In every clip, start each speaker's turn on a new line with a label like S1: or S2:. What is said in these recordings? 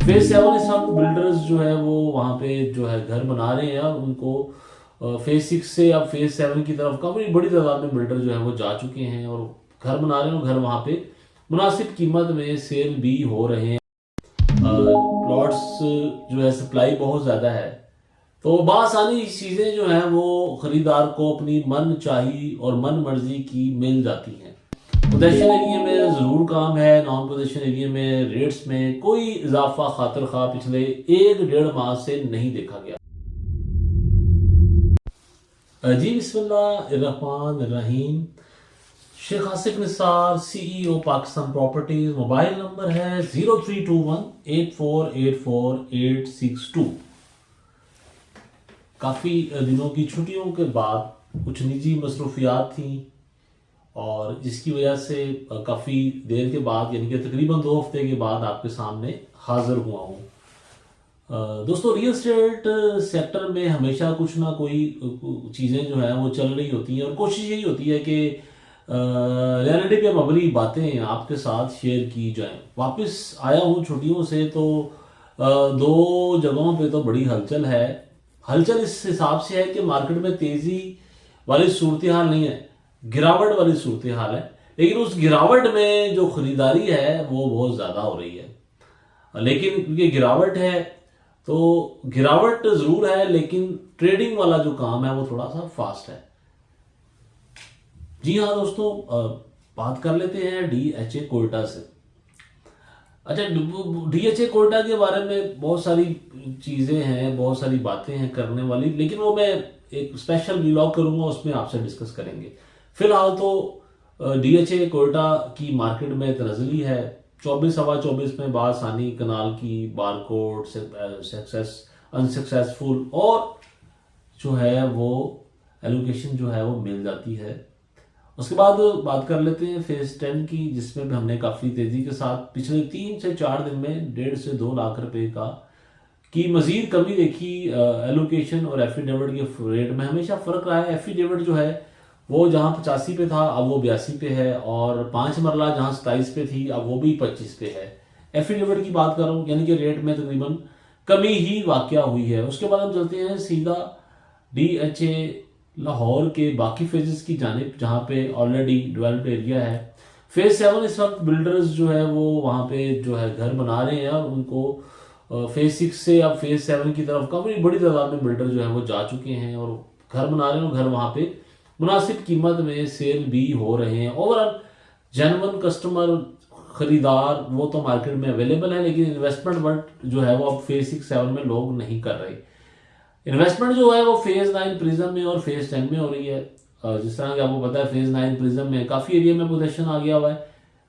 S1: Phase 7 इस वक्त builders जो है वो वहाँ पे जो है घर बना रहे हैं, और उनको फेज 6 से अब फेज 7 की तरफ काफ़ी बड़ी तादाद में बिल्डर जो है वो जा चुके हैं और घर बना रहे हैं, और घर वहाँ पे मुनासिब कीमत में सेल भी हो रहे हैं। प्लॉट्स जो है सप्लाई बहुत ज़्यादा है, तो बासानी चीज़ें जो हैं वो ख़रीदार को अपनी मन चाही और मन मर्जी की मिल जाती हैं। पोजेशन एरिया में ज़रूर काम है, नॉन पोजेशन एरिया में रेट्स में कोई इजाफा खातिर खा पिछले 1-1.5 माह से नहीं देखा गया। जी बिस्मिल्लाहिर्रहमानिर्रहीम। Sheikh Asif Nisar, CEO Pakistan properties. Mobile number है 03218484 काफ़ी दिनों की छुट्टियों के बाद कुछ निजी मसरूफियात थी, और जिसकी वजह से काफ़ी देर के बाद यानी कि तकरीबन 2 हफ्ते के बाद आपके सामने हाजिर हुआ हूँ। दोस्तों, रियल एस्टेट सेक्टर में हमेशा कुछ ना कोई चीज़ें जो है वो चल रही होती हैं, और कोशिश यही होती है कि रियलिटी पे मबनी बातें आपके साथ शेयर की जाएं। वापस आया हूँ छुट्टियों से, तो 2 जगहों पे तो बड़ी हलचल है। हलचल इस हिसाब से है कि मार्केट में तेज़ी वाली सूरत हाल नहीं है, गिरावट वाली सूरत हाल है, लेकिन उस गिरावट में जो खरीदारी है वो बहुत ज़्यादा हो रही है। लेकिन ये गिरावट है, तो गिरावट ज़रूर है, लेकिन ट्रेडिंग वाला जो काम है वो थोड़ा सा फास्ट है। जी हाँ दोस्तों, बात कर लेते हैं DHA कोयटा से। अच्छा, DHA कोयटा के बारे में बहुत सारी चीज़ें हैं, बहुत सारी बातें हैं करने वाली, लेकिन वो मैं एक स्पेशल व्लॉग करूंगा, उसमें आपसे डिस्कस करेंगे। फिलहाल तो DHA कोयटा की मार्केट में तनज़ली है। 24-24 में बासानी कनाल की बारकोड सक्सेस अनसक्सेसफुल और जो है वो एलोकेशन जो है वो मिल जाती है। उसके बाद बात कर लेते हैं फेज 10 की, जिसमें भी हमने काफ़ी तेज़ी के साथ पिछले 3 से 4 दिन में 1.5 से 2 लाख रुपए की मजीद कमी देखी। एलोकेशन और एफिडेविट के रेट में हमेशा फ़र्क रहा है। एफिडेविट जो है वो जहाँ 85 पे था अब वो 82 पे है, और 5 मरला जहाँ 27 पे थी अब वो भी 25 पे है। एफिडेविट की बात कर रहा हूँ, यानी कि रेट में तकरीबन कमी ही वाक़या हुई है। उसके बाद हम चलते हैं सीधा DHA लाहौर के बाकी फेजेस की जानिब, जहाँ पे ऑलरेडी डेवलप्ड एरिया है। फेज 7 इस वक्त बिल्डर्स जो है वो वहाँ पे जो है घर बना रहे हैं, और उनको फेज 6 से अब फेज 7 की तरफ काफ़ी बड़ी तादाद में बिल्डर जो है वो जा चुके हैं और घर बना रहे हैं, और घर वहाँ पे मुनासिब कीमत में सेल भी हो रहे हैं। ओवरऑल जेन्युइन कस्टमर खरीदार वो तो मार्केट में अवेलेबल है, लेकिन इन्वेस्टमेंट बट जो है वो अब फेज 6-7 में लोग नहीं कर रहे। इन्वेस्टमेंट जो है वो फेज 9 प्रिज्म में और फेज 10 में हो रही है। जिस तरह कि आपको पता है फेज 9 प्रिज्म में काफ़ी एरिया में पोजेशन आ गया हुआ है।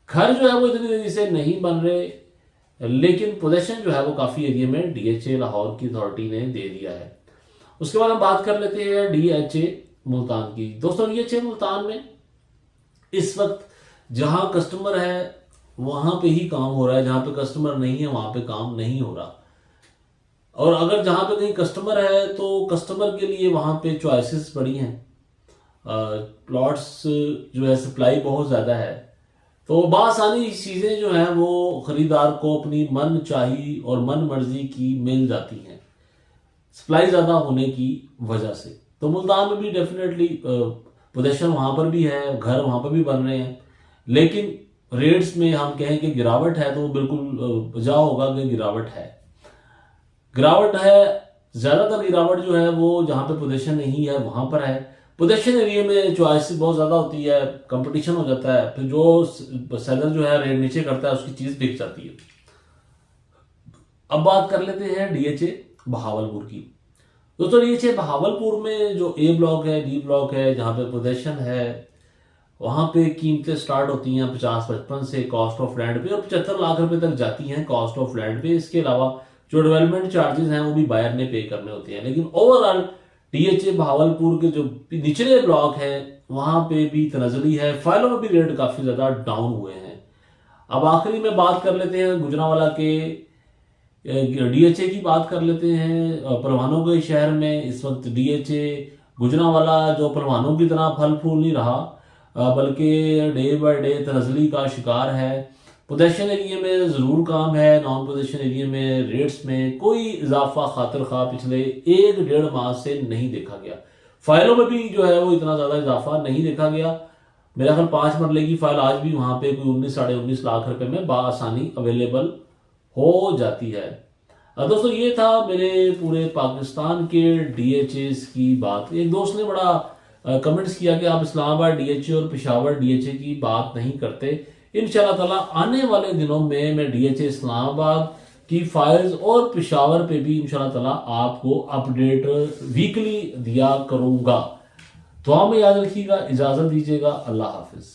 S1: घर जो है वो इतनी तेजी से नहीं बन रहे, लेकिन पोजेशन जो है वो काफ़ी एरिया में DHA लाहौर की अथॉरिटी ने दे दिया है। उसके बाद हम बात कर लेते हैं DHA मुल्तान की। दोस्तों, DHA मुल्तान में इस वक्त जहां कस्टमर है वहां पे ही काम हो रहा है, जहां पे कस्टमर नहीं है वहां पे काम नहीं हो रहा। और अगर जहां पे कहीं कस्टमर है तो कस्टमर के लिए वहां पे चॉइसेस बड़ी हैं। प्लॉट्स जो है सप्लाई बहुत ज़्यादा है, तो बासानी चीज़ें जो हैं वो ख़रीदार को अपनी मन चाही और मन मर्जी की मिल जाती हैं, सप्लाई ज़्यादा होने की वजह से। तो मुल्तान में भी डेफिनेटली पोजेशन वहाँ पर भी है, घर वहाँ पर भी बन रहे हैं, लेकिन रेट्स में हम कहें कि गिरावट है तो बिल्कुल बजा होगा कि गिरावट है। ज़्यादातर गिरावट जो है वो जहाँ पे पोजीशन नहीं है वहाँ पर है। पोजीशन एरिया में चॉइस बहुत ज़्यादा होती है, कंपटीशन हो जाता है, फिर जो सेलर जो है रेट नीचे करता है उसकी चीज़ बिक जाती है। अब बात कर लेते हैं DHA बहावलपुर की। दोस्तों, DHA बहावलपुर में जो A ब्लॉक है, D ब्लॉक है, जहाँ पे पोजीशन है वहाँ पे कीमतें स्टार्ट होती हैं 50-55 से कॉस्ट ऑफ लैंड पे, और 75 लाख रुपए तक जाती हैं कॉस्ट ऑफ लैंड पे। इसके अलावा जो डेवलपमेंट चार्जेस हैं वो भी बायर ने पे करने होते हैं। लेकिन ओवरऑल DHA बहावलपुर के जो निचले ब्लॉक हैं वहाँ पे भी तनज़ली है, फाइलों में भी रेट काफ़ी ज़्यादा डाउन हुए हैं। अब आखिरी में बात कर लेते हैं गुजरांवाला के DHA की बात कर लेते हैं। परवानों के शहर में इस वक्त DHA गुजरांवाला जो परवानों की तरह फल फूल नहीं रहा, बल्कि डे बाय डे तनज़ली का शिकार है। पोजेशन एरिया में ज़रूर काम है, नॉन पोजेशन एरिया में रेट्स में कोई इजाफा खातिर खा पिछले 1-1.5 माह से नहीं देखा गया। फाइलों में भी जो है वो इतना ज़्यादा इजाफा नहीं देखा गया। मेरा ख्याल 5 मरले की फाइल आज भी वहाँ पे कोई 19-19.5 लाख रुपए में बाआसानी अवेलेबल हो जाती है। दोस्तों ये था मेरे पूरे पाकिस्तान के डीएचएस की बात। एक दोस्त ने बड़ा कमेंट्स किया कि आप इस्लामाबाद डीएचए और पेशावर डीएचए की बात नहीं करते। इंशाल्लाह ताला आने वाले दिनों में मैं डीएचए इस्लामाबाद की फाइल्स और पेशावर पे भी इंशाल्लाह ताला आपको अपडेट वीकली दिया करूंगा। दुआ में याद रखिएगा, इजाजत दीजिएगा, अल्लाह हाफिज।